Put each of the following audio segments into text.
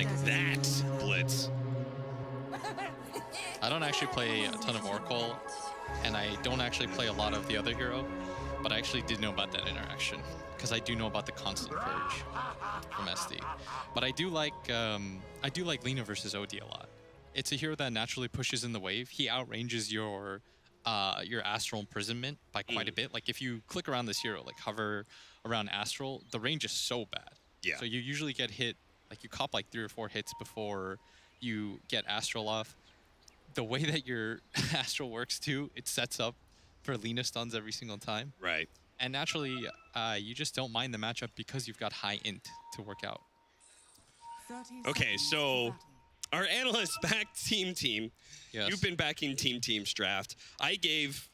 like that, Blitz? I don't actually play a ton of Oracle, and I don't actually play a lot of the other hero, but I actually did know about that interaction because I do know about the constant purge from SD. But I do like Lina versus OD a lot. It's a hero that naturally pushes in the wave. He outranges your Astral Imprisonment by quite a bit. Like if you click around this hero, like hover around Astral, the range is so bad. Yeah. So you usually get hit, like you cop like 3 or 4 hits before you get Astral off. The way that your Astral works too, it sets up for Lina stuns every single time. Right. And naturally, you just don't mind the matchup because you've got high int to work out. Okay, so our analyst backed Team. Yes. You've been backing Team's draft. I gave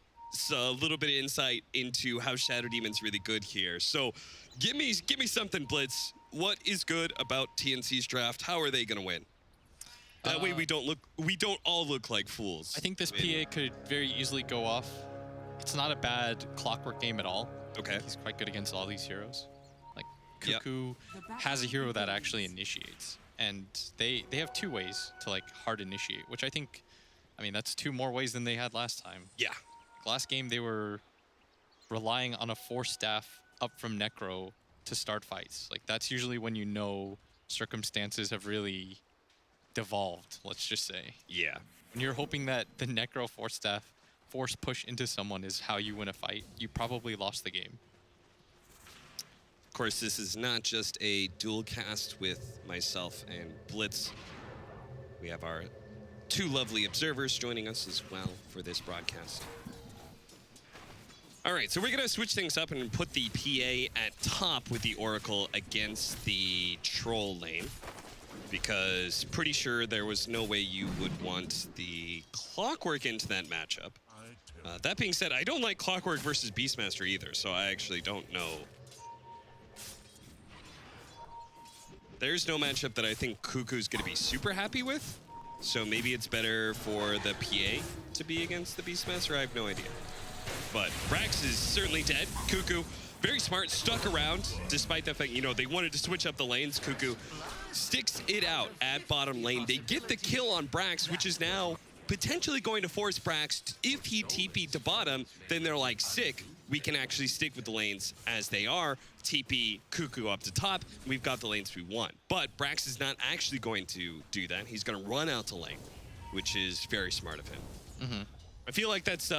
a little bit of insight into how Shadow Demon's really good here. So give me something, Blitz. What is good about TNC's draft? How are they gonna win? That way we don't all look like fools. I think this PA could very easily go off. It's not a bad Clockwork game at all. Okay. He's quite good against all these heroes. Like Cuckoo has a hero that actually initiates. And they have 2 ways to like hard initiate, which I mean, that's 2 more ways than they had last time. Yeah. Last game, they were relying on a 4 staff up from Necro to start fights. Like that's usually when you know circumstances have really devolved, let's just say. Yeah. When you're hoping that the Necro 4 staff force push into someone is how you win a fight, you probably lost the game. Of course, this is not just a dual cast with myself and Blitz. We have our 2 lovely observers joining us as well for this broadcast. All right, so we're going to switch things up and put the PA at top with the Oracle against the Troll lane, because pretty sure there was no way you would want the Clockwork into that matchup. That being said, I don't like Clockwork versus Beastmaster either, so I actually don't know. There's no matchup that I think Cuckoo's going to be super happy with, so maybe it's better for the PA to be against the Beastmaster. I have no idea. But Brax is certainly dead. Cuckoo, very smart, stuck around, despite the fact, you know, they wanted to switch up the lanes. Cuckoo sticks it out at bottom lane. They get the kill on Brax, which is now potentially going to force Brax, if he TP'd to bottom, then they're like, sick, we can actually stick with the lanes as they are. TP Cuckoo up to top, we've got the lanes we want. But Brax is not actually going to do that. He's going to run out to lane, which is very smart of him. I feel like that's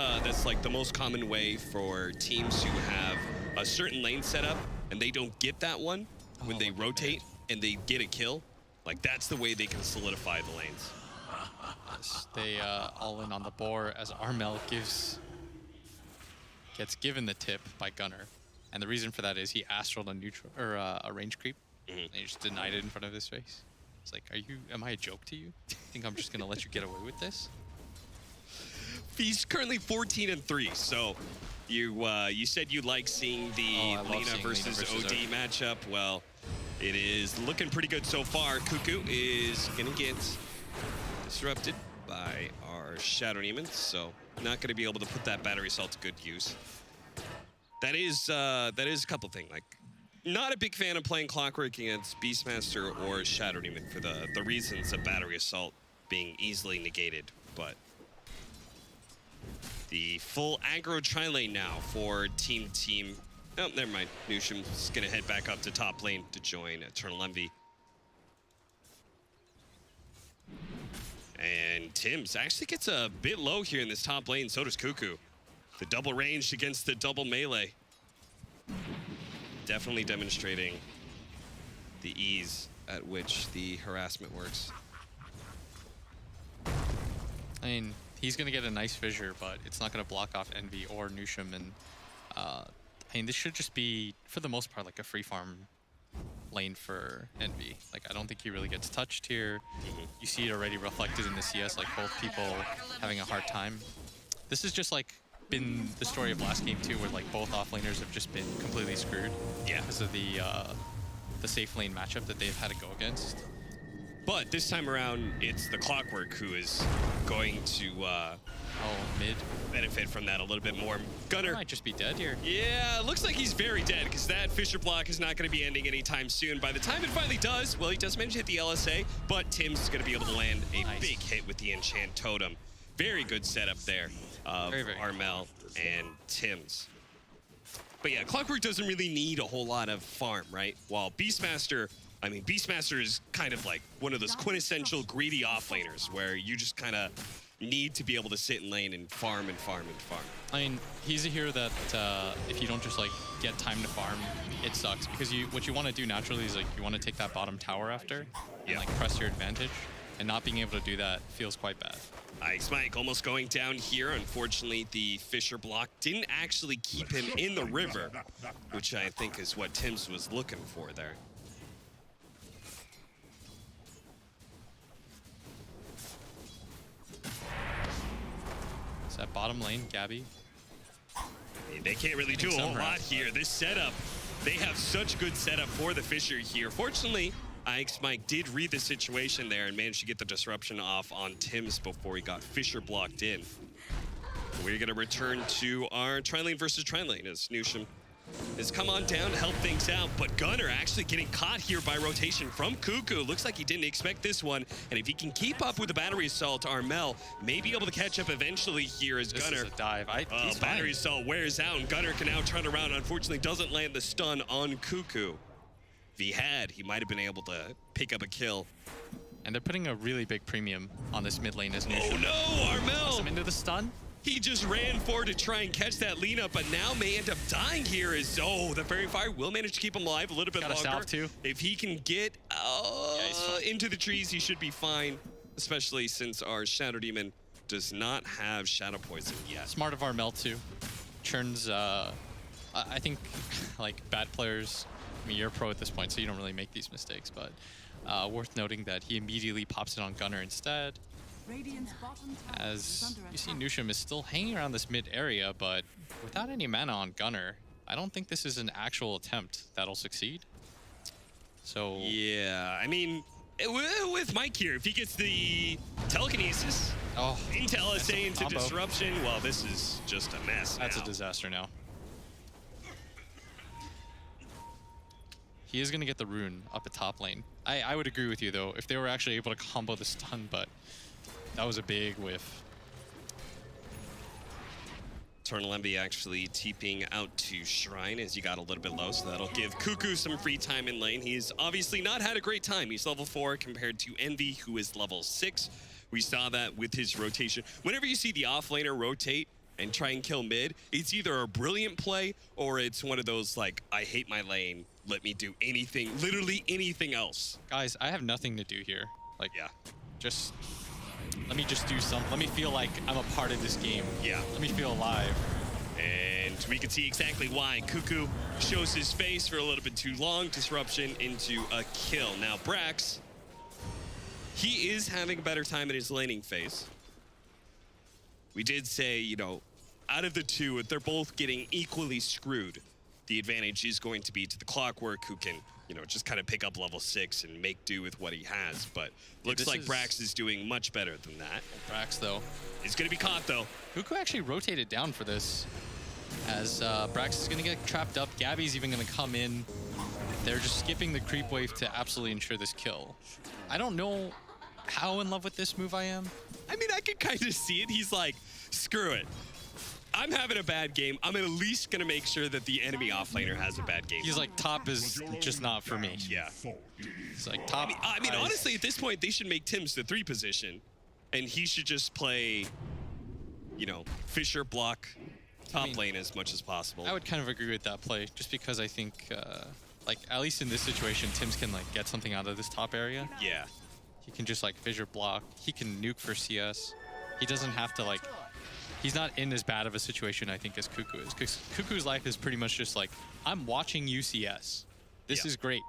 like the most common way for teams who have a certain lane setup and they don't get that one when they rotate and they get a kill. Like that's the way they can solidify the lanes. They all in on the boar as Armel gets given the tip by Gunner, and the reason for that is he astraled a neutral or a range creep, and he just denied it in front of his face. It's like, am I a joke to you? Think I'm just gonna let you get away with this? He's currently 14-3, so you said you like seeing the Lina versus OD matchup. Well, it is looking pretty good so far. Cuckoo is gonna get disrupted by our Shadow Demons, so not going to be able to put that battery assault to good use. That is a couple things. Like, not a big fan of playing Clockwork against Beastmaster or Shadow Demon for the reasons of battery assault being easily negated, but the full aggro tri-lane now for Team. Oh, never mind. Nusham's going to head back up to top lane to join Eternal Envy. And Tim's actually gets a bit low here in this top lane, so does Cuckoo. The double ranged against the double melee. Definitely demonstrating the ease at which the harassment works. I mean, he's going to get a nice fissure, but it's not going to block off Envy or Nusham. And I mean, this should just be, for the most part, like a free farm lane for Envy. Like, I don't think he really gets touched here. You see it already reflected in the CS, like both people having a hard time. This has just like been the story of last game too, where like both offlaners have just been completely screwed. Yeah. Because of the safe lane matchup that they've had to go against. But this time around, it's the Clockwork who is going to Oh, mid. benefit from that a little bit more. Gunner Might just be dead here. Yeah, looks like he's very dead because that Fisher block is not going to be ending anytime soon. By the time it finally does, well, he does manage to hit the LSA, but Tim's is going to be able to land a big hit with the Enchant Totem. Very good setup there of Armel and Tim's. But yeah, Clockwork doesn't really need a whole lot of farm, right? While Beastmaster, I mean, Beastmaster is kind of like one of those quintessential greedy offlaners where you just kind of need to be able to sit in lane and farm and farm and farm. I mean, he's a hero that if you don't just like get time to farm, it sucks because what you want to do naturally is like you want to take that bottom tower after and like press your advantage, and not being able to do that feels quite bad. Ice Mike almost going down here. Unfortunately, the Fisher block didn't actually keep him in the river, which I think is what Tim's was looking for there. Is that bottom lane, Gabby? They can't really do a whole lot here. This setup, they have such good setup for the Fisher here. Fortunately, Ike's Mike did read the situation there and managed to get the disruption off on Tim's before he got Fisher blocked in. We're going to return to our tri-lane versus tri-lane as Nusham has come on down to help things out, but Gunner actually getting caught here by rotation from Cuckoo. Looks like he didn't expect this one, and if he can keep up with the battery assault, Armel may be able to catch up eventually here as Gunner. This is a dive. Battery assault wears out, and Gunner can now turn around. Unfortunately, doesn't land the stun on Cuckoo. If he had, he might have been able to pick up a kill. And they're putting a really big premium on this mid lane as Nusham. Oh no, Armel! Into the stun. He just ran forward to try and catch that lean up, but now may end up dying here as, the Fairy Fire will manage to keep him alive a little bit longer. Too. If he can get into the trees, he should be fine, especially since our Shadow Demon does not have Shadow Poison yet. Smart of Armel too. Churns, I think, like, bad players, I mean, you're a pro at this point, so you don't really make these mistakes, but worth noting that he immediately pops it on Gunner instead. As you see, Nusham is still hanging around this mid area, but without any mana on Gunner, I don't think this is an actual attempt that'll succeed. So yeah, I mean, with Mike here, if he gets the telekinesis into LSA, into disruption, well, this is just a mess. That's a disaster now. He is going to get the rune up at top lane. I would agree with you, though, if they were actually able to combo the stun, but that was a big whiff. Eternal Envy actually TPing out to Shrine as he got a little bit low, so that'll give Cuckoo some free time in lane. He's obviously not had a great time. He's level 4 compared to Envy, who is level 6. We saw that with his rotation. Whenever you see the offlaner rotate and try and kill mid, it's either a brilliant play or it's one of those, like, I hate my lane, let me do anything, literally anything else. Guys, I have nothing to do here. Like, just let me just do something. Let me feel like I'm a part of this game. Yeah. Let me feel alive. And we can see exactly why Cuckoo shows his face for a little bit too long. Disruption into a kill. Now, Brax, he is having a better time in his laning phase. We did say, you know, out of the two, they're both getting equally screwed. The advantage is going to be to the Clockwork, who can, you know, just kind of pick up level 6 and make do with what he has. But looks like Brax is doing much better than that. Brax, though, is going to be caught, though. Cuckoo actually rotated down for this, as Brax is going to get trapped up. Gabby's even going to come in. They're just skipping the creep wave to absolutely ensure this kill. I don't know how in love with this move I am. I mean, I could kind of see it. He's like, screw it. I'm having a bad game. I'm at least going to make sure that the enemy offlaner has a bad game. He's like, top is just not for me. Yeah. It's like, top. I mean honestly, at this point, they should make Tim's the 3 position. And he should just play, you know, Fisher block top lane as much as possible. I would kind of agree with that play, just because I think, like, at least in this situation, Tim's can, like, get something out of this top area. Yeah. He can just, like, Fisher block. He can nuke for CS. He doesn't have to, like... He's not in as bad of a situation, I think, as Cuckoo is. Because Cuckoo's life is pretty much just like, I'm watching UCS. This is great.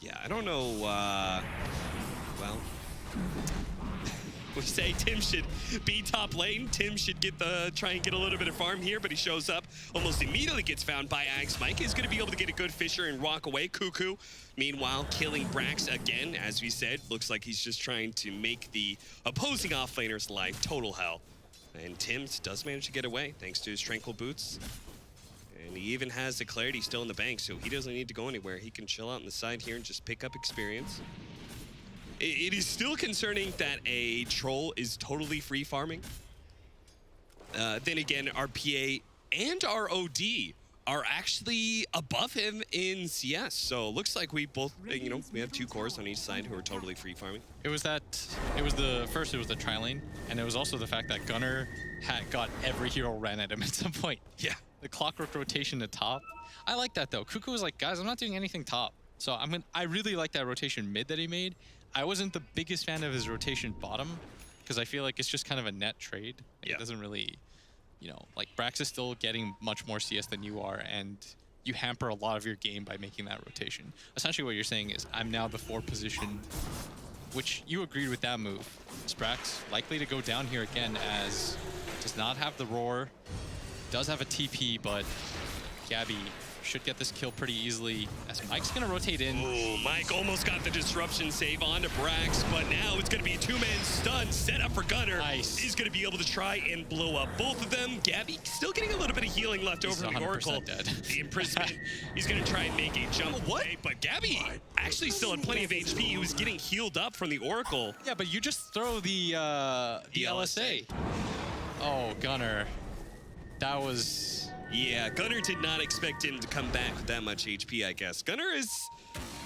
Yeah, I don't know, well... We say Tim should be top lane. Tim should get try and get a little bit of farm here, but he shows up, almost immediately gets found by Axe Mike. He's going to be able to get a good Fisher and walk away. Cuckoo, meanwhile, killing Brax again. As we said, looks like he's just trying to make the opposing offlaner's life total hell. And Tim's does manage to get away thanks to his Tranquil Boots. And he even has the Clarity still in the bank, so he doesn't need to go anywhere. He can chill out on the side here and just pick up experience. It is still concerning that a troll is totally free farming. Then again, our PA and our OD are actually above him in CS. So it looks like we both, you know, we have 2 cores on each side who are totally free farming. It was the tri-lane, and it was also the fact that Gunnar had got every hero ran at him at some point. Yeah. The clockwork rotation to top. I like that though. Cuckoo was like, guys, I'm not doing anything top. So I really like that rotation mid that he made. I wasn't the biggest fan of his rotation bottom because I feel like it's just kind of a net trade. Like, yeah. It doesn't really, you know, like Brax is still getting much more CS than you are, and you hamper a lot of your game by making that rotation. Essentially what you're saying is I'm now the 4 position, which you agreed with that move. Is Brax likely to go down here again as does not have the roar, does have a TP, but Gabby should get this kill pretty easily as Mike's gonna rotate in. Oh, Mike almost got the disruption save onto Brax, but now it's gonna be a 2-man stun set up for Gunnar. Nice. He's gonna be able to try and blow up both of them. Gabby still getting a little bit of healing left over from the Oracle. Dead. The imprisonment. He's gonna try and make a jump away, but Gabby actually still had plenty of HP. He was getting healed up from the Oracle. Yeah, but you just throw the LSA. Oh, Gunnar. That was... Yeah, Gunnar did not expect him to come back with that much HP, I guess. Gunnar has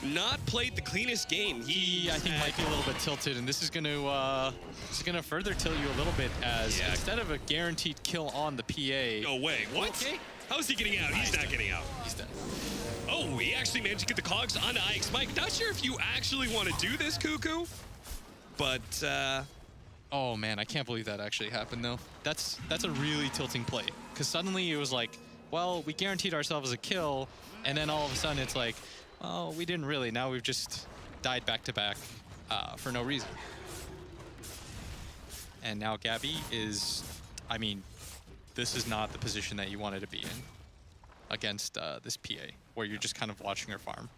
not played the cleanest game. He, I think, might be a little bit tilted, and this is going to further tilt you a little bit as instead of a guaranteed kill on the PA. No way. What? Okay. How is he getting out? He's not getting out. He's dead. Oh, he actually managed to get the cogs onto Ike's Mike. Not sure if you actually want to do this, Cuckoo, but... Oh man, I can't believe that actually happened though. That's a really tilting play. Because suddenly it was like, well, we guaranteed ourselves a kill, and then all of a sudden it's like, oh, we didn't really. Now we've just died back to back for no reason. And now Gabby is, I mean, this is not the position that you wanted to be in against this PA, where you're just kind of watching her farm.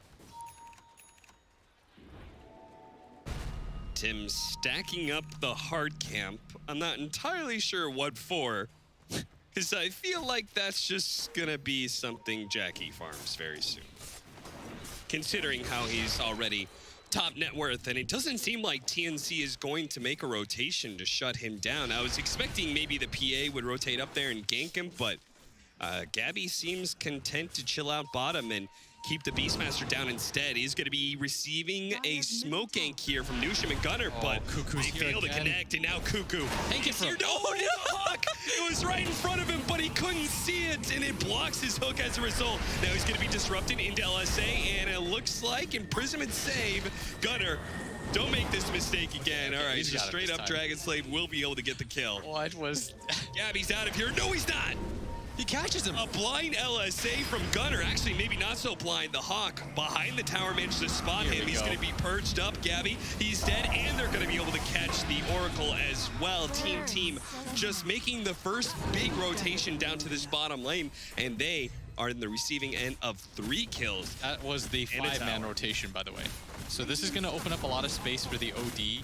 Tim stacking up the hard camp. I'm not entirely sure what for, because I feel like that's just gonna be something Jackie farms very soon. Considering how he's already top net worth, and it doesn't seem like TNC is going to make a rotation to shut him down. I was expecting maybe the PA would rotate up there and gank him, but Gabby seems content to chill out bottom and keep the Beastmaster down instead. He's going to be receiving a smoke gank here from Nushim and Gunnar, but Cuckoo's they failed to connect, and now Cuckoo. Thank you for Hook! It was right in front of him, but he couldn't see it, and it blocks his hook as a result. Now he's going to be disrupted into LSA, and it looks like imprisonment save. Gunnar, don't make this mistake again. All right, so straight up Dragon Slave will be able to get the kill. What was... Gabby's out of here. No, he's not. He catches him. A blind LSA from Gunnar. Actually, maybe not so blind. The Hawk behind the tower managed to spot him. He's going to be purged up, Gabby. He's dead, and they're going to be able to catch the Oracle as well. Team just making the first big rotation down to this bottom lane, and they are in the receiving end of 3 kills. That was the 5-man rotation, by the way. So this is going to open up a lot of space for the OD.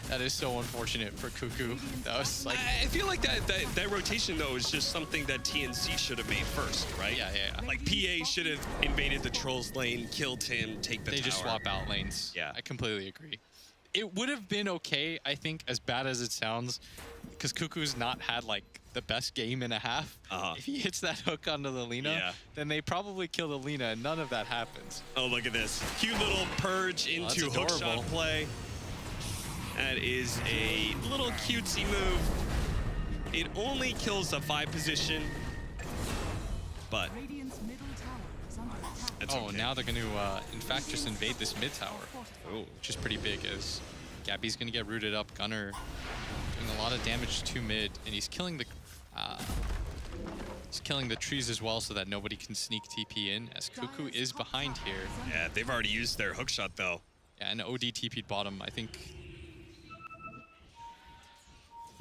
That is so unfortunate for Cuckoo. That was like... I feel like that rotation, though, is just something that TNC should have made first, right? Yeah. Like, PA should have invaded the Trolls lane, killed him, take the tower. They just swap out lanes. Yeah. I completely agree. It would have been okay, I think, as bad as it sounds, because Cuckoo's not had, like, the best game and a half. If he hits that hook onto the Lina, then they probably kill the Lina, and none of that happens. Oh, look at this. Cute little purge into hookshot play. That is a little cutesy move. It only kills a 5 position, but that's okay. Now they're going to, in fact, just invade this mid tower, which is pretty big as Gabby's going to get rooted up. Gunnar doing a lot of damage to mid, and he's killing the trees as well so that nobody can sneak TP in, as Cuckoo is behind here. Yeah, they've already used their hookshot, though. Yeah, and OD TP'd bottom. I think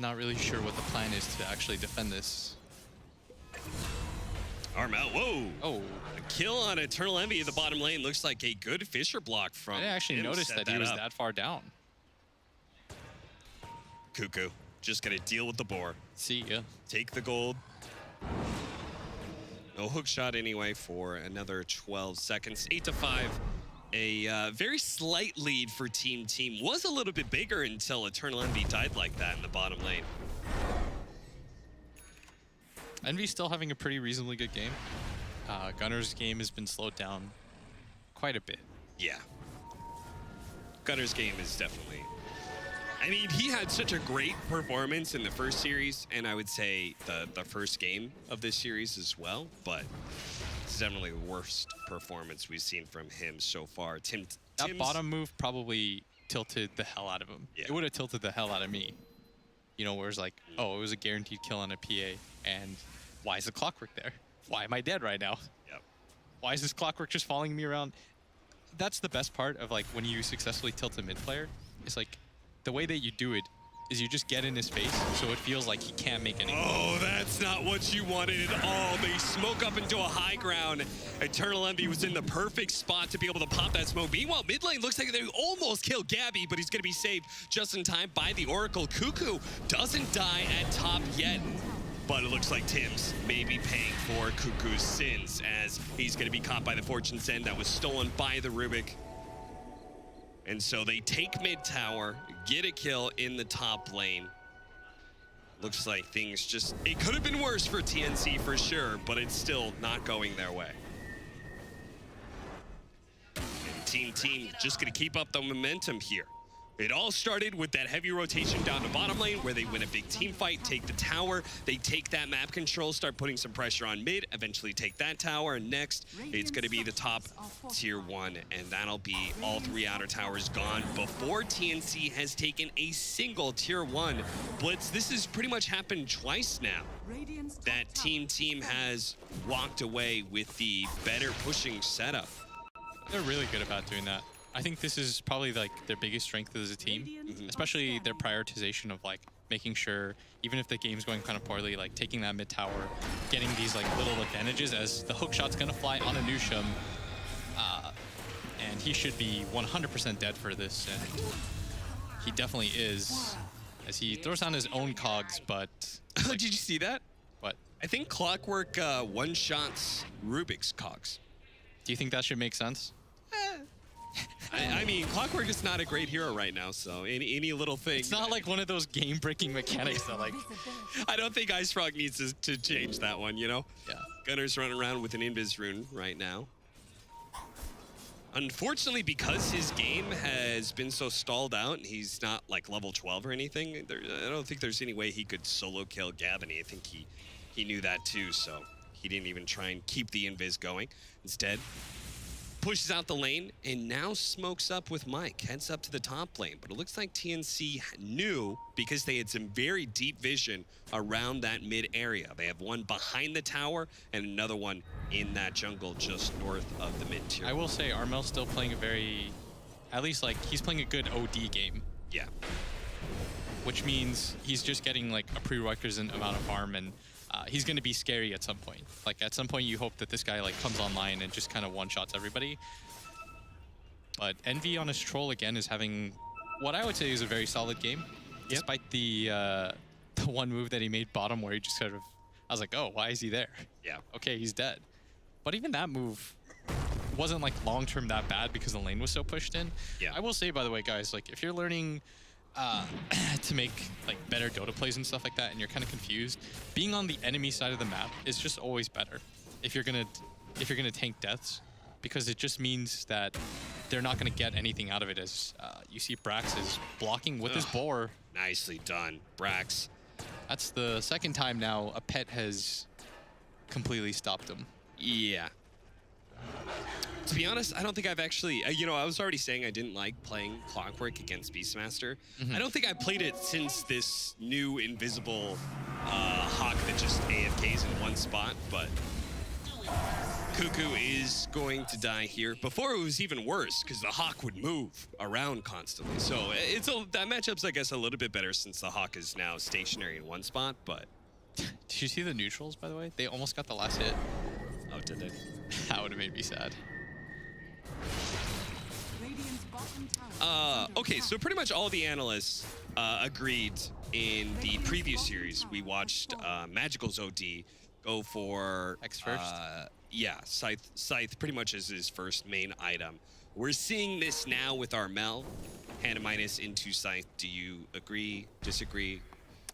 Not really sure what the plan is to actually defend this. Arm out. Whoa. Oh. A kill on Eternal Envy in the bottom lane. Looks like a good Fisher block from I didn't actually him. notice that he was that far down. Cuckoo just gonna deal with the boar. See ya. Take the gold. No hook shot anyway for another 12 seconds. 8-5. A very slight lead for Team. Was a little bit bigger until Eternal Envy died like that in the bottom lane. Envy's still having a pretty reasonably good game. Gunner's game has been slowed down quite a bit. Yeah. Gunner's game is definitely... I mean, he had such a great performance in the first series, and I would say the first game of this series as well, but it's definitely the worst performance we've seen from him so far. That bottom move probably tilted the hell out of him. Yeah. It would have tilted the hell out of me. You know, where it's like, oh, it was a guaranteed kill on a PA, and why is the clockwork there? Why am I dead right now? Yep. Why is this clockwork just following me around? That's the best part of like when you successfully tilt a mid player. It's like the way that you do it is you just get in his face so it feels like he can't make any. Oh, that's not what you wanted at all. They smoke up into a high ground. Eternal Envy was in the perfect spot to be able to pop that smoke. Meanwhile, mid lane looks like they almost killed Gabby, but he's going to be saved just in time by the Oracle. Cuckoo doesn't die at top yet, but it looks like Tim's may be paying for Cuckoo's sins as he's going to be caught by the Fortune's End that was stolen by the Rubik. And so they take mid tower, get a kill in the top lane. Looks like things just, it could have been worse for TNC for sure, but it's still not going their way. And Team just gonna keep up the momentum here. It all started with that heavy rotation down to bottom lane where they win a big team fight, take the tower, they take that map control, start putting some pressure on mid, eventually take that tower, and next it's going to be the top tier 1, and that'll be all 3 outer towers gone before TNC has taken a single tier 1 blitz. This has pretty much happened twice now. That team has walked away with the better pushing setup. They're really good about doing that. I think this is probably like their biggest strength as a team, especially their prioritization of like making sure, even if the game's going kind of poorly, like taking that mid tower, getting these like little advantages as the hook shot's gonna fly on Anusham, and he should be 100% dead for this, and he definitely is, as he throws down his own cogs, but... Like, did you see that? What? I think Clockwork one-shots Rubik's cogs. Do you think that should make sense? I mean, Clockwork is not a great hero right now, so any little thing... It's not like one of those game-breaking mechanics that, like... I don't think Ice Frog needs to change that one, you know? Yeah. Gunner's running around with an Invis rune right now. Unfortunately, because his game has been so stalled out, and he's not, like, level 12 or anything, I don't think there's any way he could solo kill Gavin. I think he knew that, too, so he didn't even try and keep the Invis going. Instead... pushes out the lane and now smokes up with Mike, heads up to the top lane. But it looks like TNC knew because they had some very deep vision around that mid area. They have one behind the tower and another one in that jungle just north of the mid tier. I will say Armel's still playing a very, at least like he's playing a good OD game. Yeah. Which means he's just getting like a prerequisite amount of farm, and he's going to be scary at some point. Like at some point you hope that this guy like comes online and just kind of one-shots everybody. But Envy on his troll again is having what I would say is a very solid game. Yep. Despite the one move that he made bottom where he just sort of, I was like, oh, why is he there? Yeah. Okay, he's dead. But even that move wasn't like long-term that bad because the lane was so pushed in. Yeah. I will say, by the way, guys, like if you're learning to make like better Dota plays and stuff like that, and you're kind of confused, being on the enemy side of the map is just always better if you're gonna tank deaths, because it just means that they're not gonna get anything out of it. As you see, Brax is blocking with his boar. Nicely done, Brax. That's the second time now a pet has completely stopped him. Yeah. To be honest, I don't think I've actually, you know, I was already saying I didn't like playing Clockwork against Beastmaster. I don't think I played it since this new invisible Hawk that just AFKs in one spot, but Cuckoo is going to die here. Before, it was even worse because the Hawk would move around constantly. So that matchup's, I guess, a little bit better since the Hawk is now stationary in one spot, but... Did you see the neutrals, by the way? They almost got the last hit. Oh, did they? That would have made me sad. Okay, so pretty much all the analysts agreed in the previous series. We watched Magical's OD go for... X first? Yeah, Scythe pretty much is his first main item. We're seeing this now with Armel. Hannah minus into Scythe. Do you agree, disagree?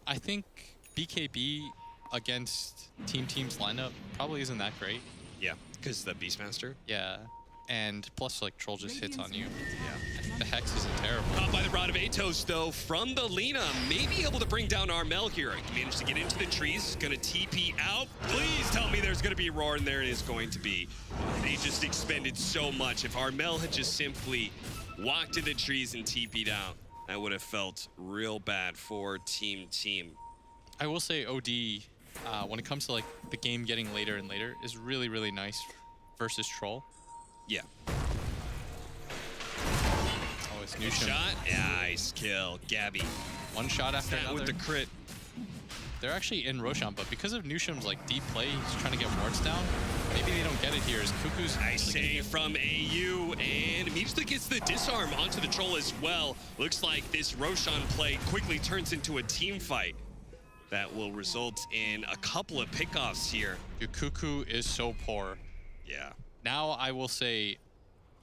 I think BKB against Team's lineup probably isn't that great. Yeah, because the Beastmaster? Yeah. And plus, like, Troll just hits on you. Yeah. I think the Hex isn't terrible. Caught by the Rod of Atos, though, from the Lina. May be able to bring down Armel here. He managed to get into the trees. Going to TP out. Please tell me there's going to be Roar, and there it is going to be. They just expended so much. If Armel had just simply walked to the trees and TP'd out, that would have felt real bad for Team. I will say OD, when it comes to, like, the game getting later and later, is really, really nice versus Troll. Yeah. Oh, it's Nusham. Shot. Nice kill. Gabby. One shot after another. With the crit. They're actually in Roshan, but because of Nusham's like deep play, he's trying to get wards down. Maybe they don't get it here as Cuckoo's... Nice save from AU, and immediately gets the disarm onto the Troll as well. Looks like this Roshan play quickly turns into a team fight that will result in a couple of pickoffs here. Dude, Cuckoo is so poor. Yeah. Now I will say,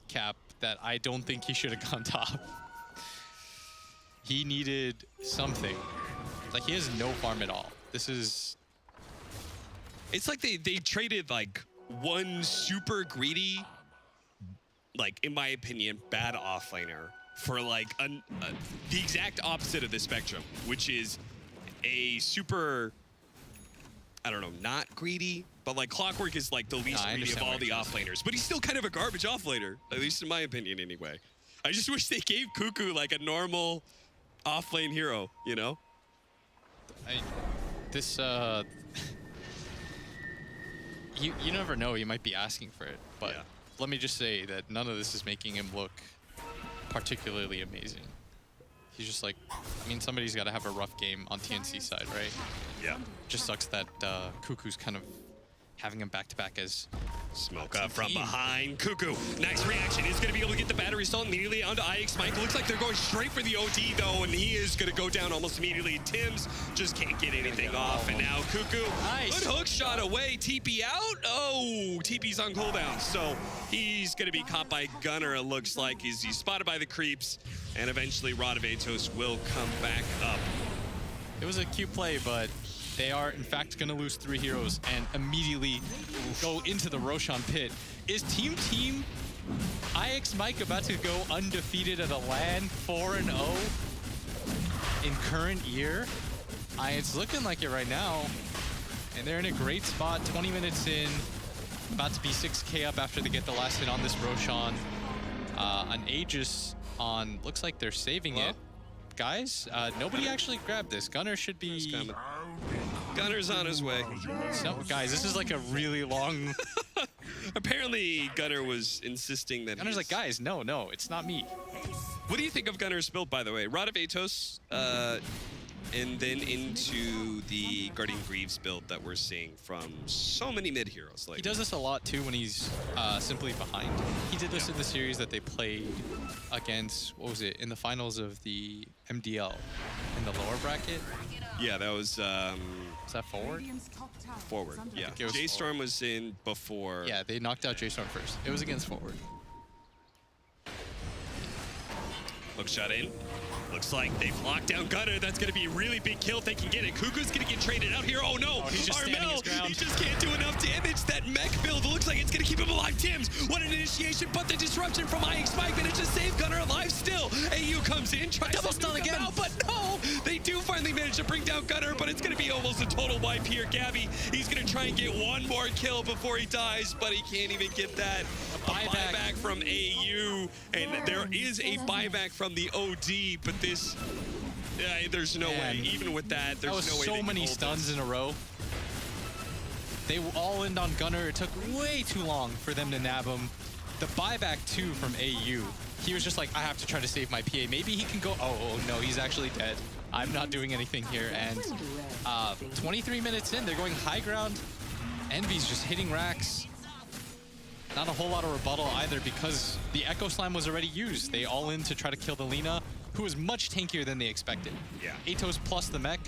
Cap, that I don't think he should have gone top. He needed something. Like, he has no farm at all. This is... It's like they traded, like, one super greedy, like, in my opinion, bad offlaner for, like, the exact opposite of the spectrum, which is a super... I don't know, not greedy, but like Clockwork is like the least greedy of all the offlaners, but he's still kind of a garbage offlaner, at least in my opinion anyway. I just wish they gave Cuckoo like a normal offlane hero, you know? You never know, you might be asking for it, but yeah. Let me just say that none of this is making him look particularly amazing. He's just like, I mean, somebody's got to have a rough game on TNC side, right? Yeah. Just sucks that Cuckoo's kind of having him back-to-back as... Smoke up from behind. Cuckoo, nice reaction. He's going to be able to get the battery stall immediately onto IX Mike. Looks like they're going straight for the OD, though, and he is going to go down almost immediately. Tims just can't get anything off, and now Cuckoo, nice. Good hook shot away. TP out. Oh, TP's on cooldown, so he's going to be caught by Gunner, it looks like. He's spotted by the creeps, and eventually Rod of Atos will come back up. It was a cute play, but they are, in fact, going to lose 3 heroes and immediately go into the Roshan pit. Is Team IX Mike about to go undefeated at a LAN 4-0 in current year? It's looking like it right now. And they're in a great spot, 20 minutes in. About to be 6K up after they get the last hit on this Roshan. An Aegis on, looks like they're saving it. Guys, nobody actually grabbed this. Gunner should be... Gunner's on his way. So, guys, this is like a really long... Apparently, Gunner was insisting that Gunner's like, guys, no, it's not me. What do you think of Gunner's build, by the way? Rod of Atos, and then into the Guardian Greaves build that we're seeing from so many mid-heroes. Like, he does this a lot, too, when he's simply behind. He did this in the series that they played against, what was it, in the finals of the MDL in the lower bracket. Yeah, that was... Was that forward? Forward, yeah. J-Storm was in before... Yeah, they knocked out J-Storm first. It was against forward. Look shot in. Looks like they've locked down Gunner. That's going to be a really big kill if they can get it. Cuckoo's going to get traded out here. Oh, no. Oh, he's just standing his ground. He just can't do enough damage. That mech build looks like it's going to keep him alive. Tims, what an initiation, but the disruption from IX Mike managed to save Gunner alive still. AU comes in, tries double to stun again. Out, but no. They do finally manage to bring down Gunner, but it's going to be almost a total wipe here. Gabby, he's going to try and get one more kill before he dies, but he can't even get that. A buyback from AU, and there is a buyback from the OD, but this... there's no way. Even with that, there's no way. So many stuns in a row. They all in on Gunner. It took way too long for them to nab him. The buyback too from AU. He was just like, I have to try to save my PA. Maybe he can go. Oh no, he's actually dead. I'm not doing anything here. And 23 minutes in, they're going high ground. Envy's just hitting racks. Not a whole lot of rebuttal either because the Echo Slam was already used. They all in to try to kill the Lina, who was much tankier than they expected. Yeah. Atos plus the mech.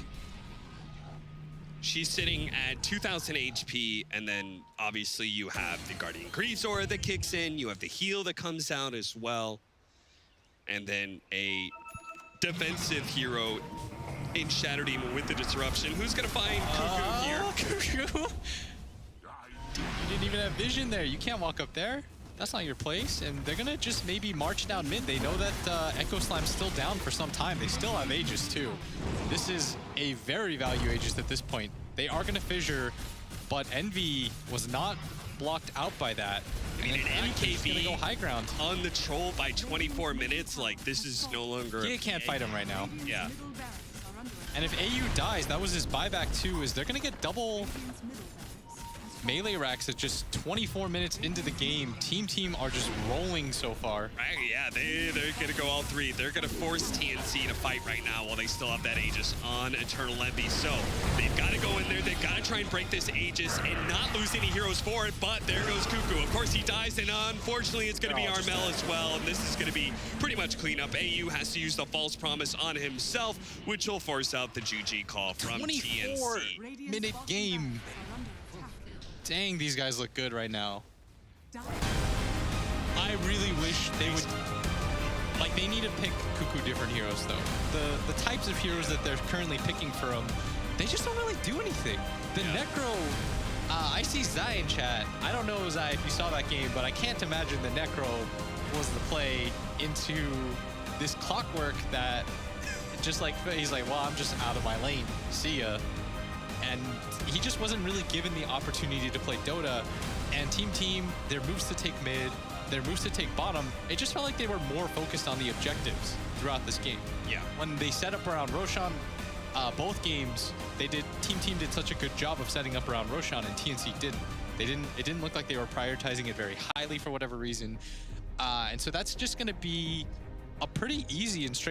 She's sitting at 2,000 HP, and then obviously you have the Guardian Greaser that kicks in, you have the heal that comes out as well, and then a defensive hero in Shadow Demon with the disruption. Who's gonna find Cuckoo here? Cuckoo! Dude, you didn't even have vision there. You can't walk up there. That's not your place. And they're gonna just maybe march down mid. They know that Echo Slam's still down for some time. They still have Aegis too. This is a very value Aegis at this point. They are gonna fissure, but Envy was not blocked out by that. I mean, an MKB gonna go high ground on the troll by 24 minutes. Like, this is no longer. He can't fight him right now. Yeah. And if AU dies, that was his buyback too. Is they're gonna get double melee racks at just 24 minutes into the game. Team are just rolling so far. Right, yeah, they're gonna go all three. They're gonna force TNC to fight right now while they still have that Aegis on Eternal Envy. So they've got to go in there. They've got to try and break this Aegis and not lose any heroes for it. But there goes Cuckoo. Of course he dies, and unfortunately it's gonna be Armel as well. And this is gonna be pretty much cleanup. AU has to use the false promise on himself, which will force out the GG call from 24-minute game. Dang, these guys look good right now. I really wish they would, like, they need to pick Cuckoo different heroes though. The types of heroes that they're currently picking for them, they just don't really do anything. The Necro, I see Zai in chat. I don't know, Zai, if you saw that game, but I can't imagine the Necro was the play into this clockwork that just like, he's like, well, I'm just out of my lane. See ya. And he just wasn't really given the opportunity to play Dota. And team, their moves to take mid, their moves to take bottom, it just felt like they were more focused on the objectives throughout this game. Yeah. When they set up around Roshan, both games, team did such a good job of setting up around Roshan, and TNC didn't. It didn't look like they were prioritizing it very highly for whatever reason. And so that's just gonna be a pretty easy and straight